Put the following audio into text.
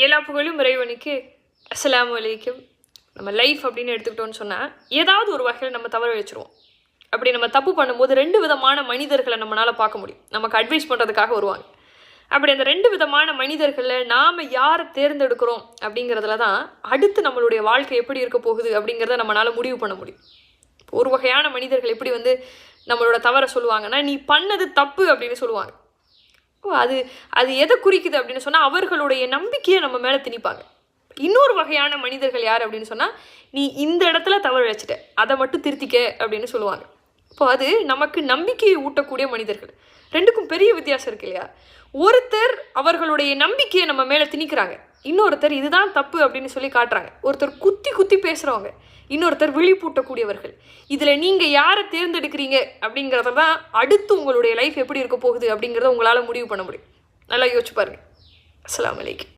எல்லா புகழும் இறைவனுக்கு. அஸ்ஸலாமு அலைக்கும். நம்ம லைஃப் அப்படின்னு எடுத்துக்கிட்டோன்னு சொன்னால் ஏதாவது ஒரு வகையில் நம்ம தவறு வச்சுருவோம். அப்படி நம்ம தப்பு பண்ணும்போது 2 விதமான மனிதர்களை நம்மளால் பார்க்க முடியும். நமக்கு அட்வைஸ் பண்ணுறதுக்காக வருவாங்க. அப்படி அந்த 2 விதமான மனிதர்களில் நாம் யாரை தேர்ந்தெடுக்கிறோம் அப்படிங்கிறதுல தான் அடுத்து நம்மளுடைய வாழ்க்கை எப்படி இருக்க போகுது அப்படிங்கிறத நம்மளால் முடிவு பண்ண முடியும். ஒரு வகையான மனிதர்கள் எப்படி நம்மளோட தவறை சொல்லுவாங்கன்னா, நீ பண்ணது தப்பு அப்படின்னு சொல்லுவாங்க. அது அது எதை குறிக்குது அப்படின்னு சொன்னால் அவர்களுடைய நம்பிக்கையை நம்ம மேலே திணிப்பாங்க. இன்னொரு வகையான மனிதர்கள் யார் அப்படின்னு சொன்னால், நீ இந்த இடத்துல தவறு வச்சுட்ட, அதை மட்டும் திருத்திக்க அப்படின்னு சொல்லுவாங்க. இப்போ அது நமக்கு நம்பிக்கையை ஊட்டக்கூடிய மனிதர்கள். 2க்கும் பெரிய வித்தியாசம் இருக்கு இல்லையா? ஒருத்தர் அவர்களுடைய நம்பிக்கையை நம்ம மேலே திணிக்கிறாங்க, இன்னொருத்தர் இதுதான் தப்பு அப்படின்னு சொல்லி காட்டுறாங்க. ஒருத்தர் குத்தி குத்தி பேசுகிறவங்க, இன்னொருத்தர் விழிப்பூட்டக்கூடியவர்கள். இதில் நீங்கள் யாரை தேர்ந்தெடுக்கிறீங்க அப்படிங்கிறத தான் அடுத்து உங்களுடைய லைஃப் எப்படி இருக்க போகுது அப்படிங்கிறத உங்களால் முடிவு பண்ண முடியும். நல்லா யோசிச்சு பாருங்கள். அஸ்ஸலாமு அலைக்கும்.